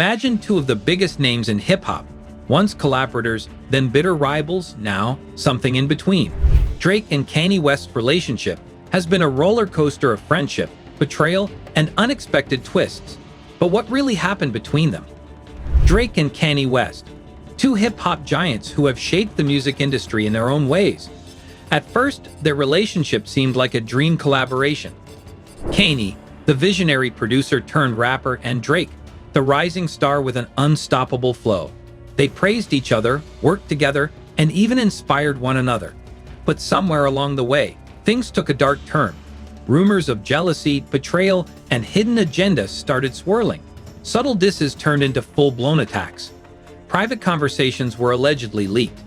Imagine two of the biggest names in hip-hop, once collaborators, then bitter rivals, now something in between. Drake and Kanye West's relationship has been a roller coaster of friendship, betrayal, and unexpected twists. But what really happened between them? Drake and Kanye West, two hip-hop giants who have shaped the music industry in their own ways. At first, their relationship seemed like a dream collaboration. Kanye, the visionary producer turned rapper, and Drake, the rising star with an unstoppable flow. They praised each other, worked together, and even inspired one another. But somewhere along the way, things took a dark turn. Rumors of jealousy, betrayal, and hidden agendas started swirling. Subtle disses turned into full-blown attacks. Private conversations were allegedly leaked.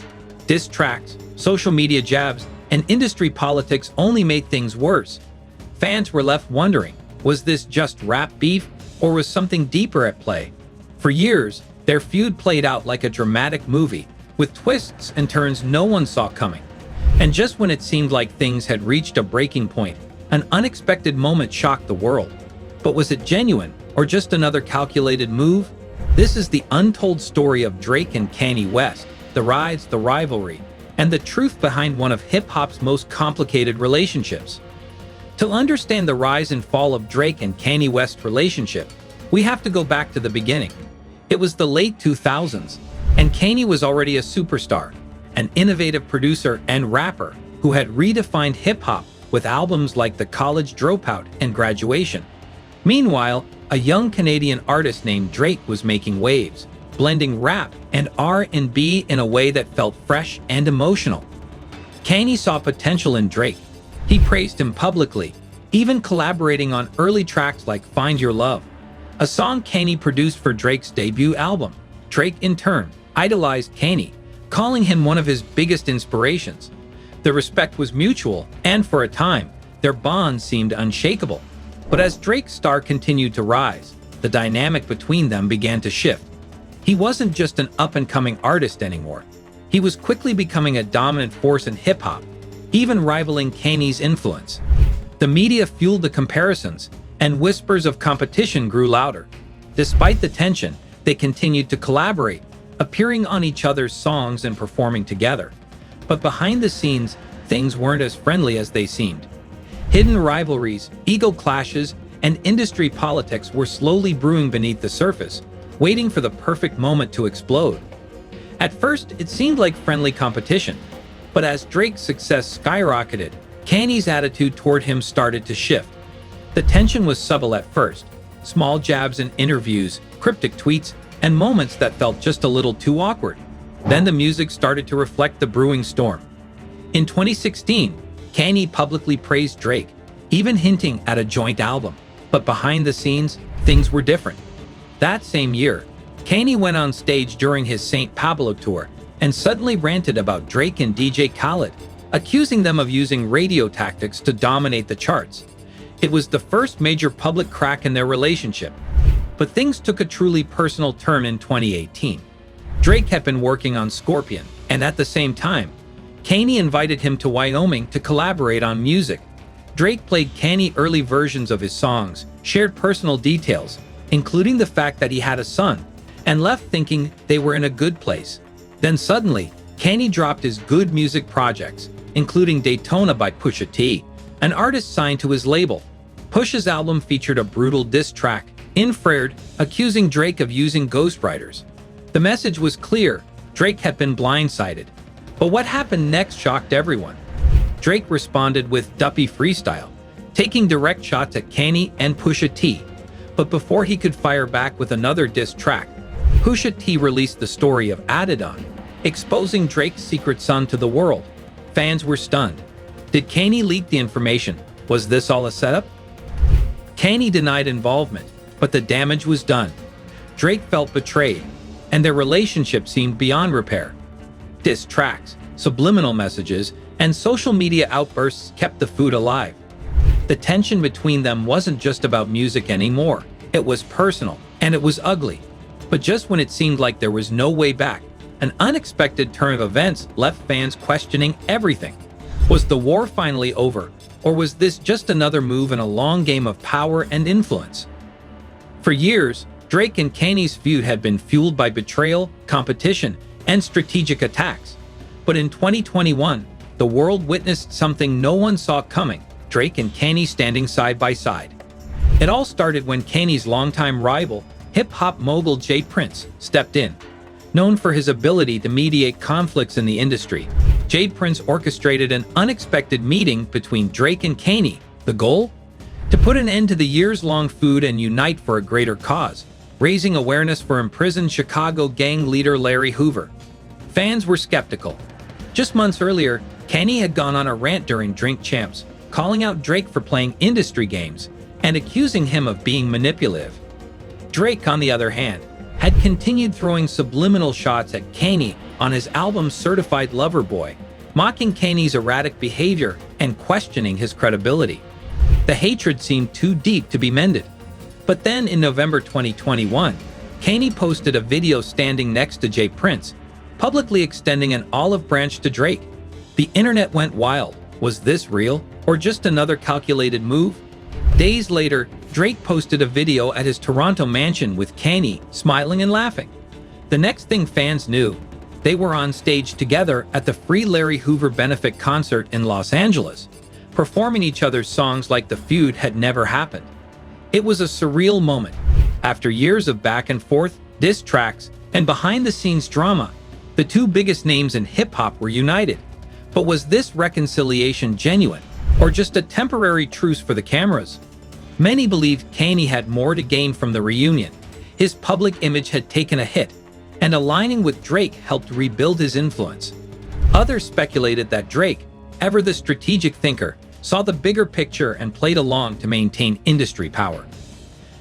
Diss tracks, social media jabs, and industry politics only made things worse. Fans were left wondering, was this just rap beef, or was something deeper at play? For years, their feud played out like a dramatic movie, with twists and turns no one saw coming. And just when it seemed like things had reached a breaking point, an unexpected moment shocked the world. But was it genuine, or just another calculated move? This is the untold story of Drake and Kanye West, the rise, the rivalry, and the truth behind one of hip-hop's most complicated relationships. To understand the rise and fall of Drake and Kanye West's relationship, we have to go back to the beginning. It was the late 2000s, and Kanye was already a superstar, an innovative producer and rapper who had redefined hip-hop with albums like The College Dropout and Graduation. Meanwhile, a young Canadian artist named Drake was making waves, blending rap and R&B in a way that felt fresh and emotional. Kanye saw potential in Drake. He praised him publicly, even collaborating on early tracks like Find Your Love, a song Kanye produced for Drake's debut album. Drake, in turn, idolized Kanye, calling him one of his biggest inspirations. The respect was mutual, and for a time, their bond seemed unshakable. But as Drake's star continued to rise, the dynamic between them began to shift. He wasn't just an up-and-coming artist anymore. He was quickly becoming a dominant force in hip-hop, even rivaling Kanye's influence. The media fueled the comparisons, and whispers of competition grew louder. Despite the tension, they continued to collaborate, appearing on each other's songs and performing together. But behind the scenes, things weren't as friendly as they seemed. Hidden rivalries, ego clashes, and industry politics were slowly brewing beneath the surface, waiting for the perfect moment to explode. At first, it seemed like friendly competition, but as Drake's success skyrocketed, Kanye's attitude toward him started to shift. The tension was subtle at first, small jabs in interviews, cryptic tweets, and moments that felt just a little too awkward. Then the music started to reflect the brewing storm. In 2016, Kanye publicly praised Drake, even hinting at a joint album. But behind the scenes, things were different. That same year, Kanye went on stage during his St. Pablo tour and suddenly ranted about Drake and DJ Khaled, accusing them of using radio tactics to dominate the charts. It was the first major public crack in their relationship. But things took a truly personal turn in 2018. Drake had been working on Scorpion, and at the same time, Kanye invited him to Wyoming to collaborate on music. Drake played Kanye early versions of his songs, shared personal details, including the fact that he had a son, and left thinking they were in a good place. Then suddenly, Kanye dropped his good music projects, including Daytona by Pusha T, an artist signed to his label. Pusha's album featured a brutal diss track, Infrared, accusing Drake of using ghostwriters. The message was clear: Drake had been blindsided. But what happened next shocked everyone. Drake responded with Duppy Freestyle, taking direct shots at Kanye and Pusha T. But before he could fire back with another diss track, Pusha T released the story of Adidon, exposing Drake's secret son to the world. Fans were stunned. Did Kanye leak the information? Was this all a setup? Kanye denied involvement, but the damage was done. Drake felt betrayed, and their relationship seemed beyond repair. Diss tracks, subliminal messages, and social media outbursts kept the feud alive. The tension between them wasn't just about music anymore. It was personal, and it was ugly. But just when it seemed like there was no way back, an unexpected turn of events left fans questioning everything. Was the war finally over, or was this just another move in a long game of power and influence? For years, Drake and Kanye's feud had been fueled by betrayal, competition, and strategic attacks. But in 2021, the world witnessed something no one saw coming: Drake and Kanye standing side by side. It all started when Kanye's longtime rival, hip-hop mogul Jay Prince, stepped in. Known for his ability to mediate conflicts in the industry, Jay Prince orchestrated an unexpected meeting between Drake and Kanye. The goal? To put an end to the years-long feud and unite for a greater cause, raising awareness for imprisoned Chicago gang leader Larry Hoover. Fans were skeptical. Just months earlier, Kanye had gone on a rant during Drink Champs, calling out Drake for playing industry games and accusing him of being manipulative. Drake, on the other hand, had continued throwing subliminal shots at Kanye on his album Certified Lover Boy, mocking Kanye's erratic behavior and questioning his credibility. The hatred seemed too deep to be mended. But then in November 2021, Kanye posted a video standing next to Jay Prince, publicly extending an olive branch to Drake. The internet went wild. Was this real, or just another calculated move? Days later, Drake posted a video at his Toronto mansion with Kanye smiling and laughing. The next thing fans knew, they were on stage together at the Free Larry Hoover benefit concert in Los Angeles, performing each other's songs like the feud had never happened. It was a surreal moment. After years of back and forth, diss tracks, and behind-the-scenes drama, the two biggest names in hip-hop were united. But was this reconciliation genuine, or just a temporary truce for the cameras? Many believed Kanye had more to gain from the reunion. His public image had taken a hit, and aligning with Drake helped rebuild his influence. Others speculated that Drake, ever the strategic thinker, saw the bigger picture and played along to maintain industry power.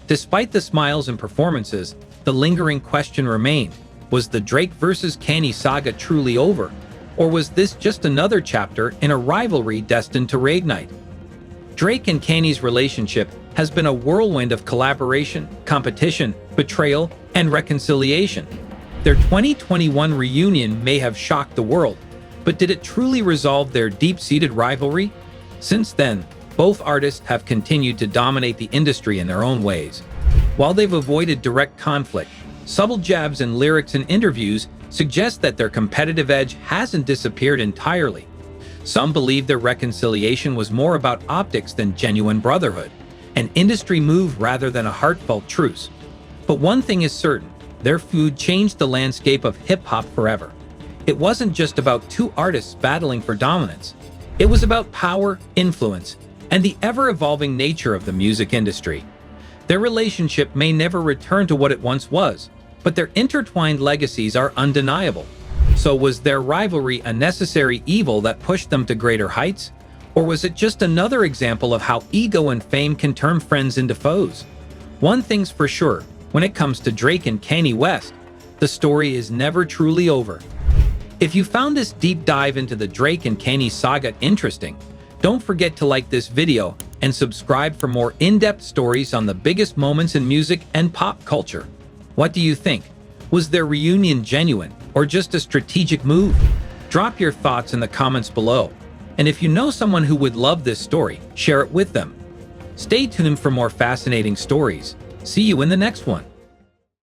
Despite the smiles and performances, the lingering question remained: was the Drake versus Kanye saga truly over? Or was this just another chapter in a rivalry destined to reignite? Drake and Kanye's relationship has been a whirlwind of collaboration, competition, betrayal, and reconciliation. Their 2021 reunion may have shocked the world, but did it truly resolve their deep-seated rivalry? Since then, both artists have continued to dominate the industry in their own ways. While they've avoided direct conflict, subtle jabs in lyrics and interviews suggest that their competitive edge hasn't disappeared entirely. Some believe their reconciliation was more about optics than genuine brotherhood, an industry move rather than a heartfelt truce. But one thing is certain: their feud changed the landscape of hip-hop forever. It wasn't just about two artists battling for dominance. It was about power, influence, and the ever-evolving nature of the music industry. Their relationship may never return to what it once was, but their intertwined legacies are undeniable. So was their rivalry a necessary evil that pushed them to greater heights? Or was it just another example of how ego and fame can turn friends into foes? One thing's for sure, when it comes to Drake and Kanye West, the story is never truly over. If you found this deep dive into the Drake and Kanye saga interesting, don't forget to like this video and subscribe for more in-depth stories on the biggest moments in music and pop culture. What do you think? Was their reunion genuine, or just a strategic move? Drop your thoughts in the comments below. And if you know someone who would love this story, share it with them. Stay tuned for more fascinating stories. See you in the next one.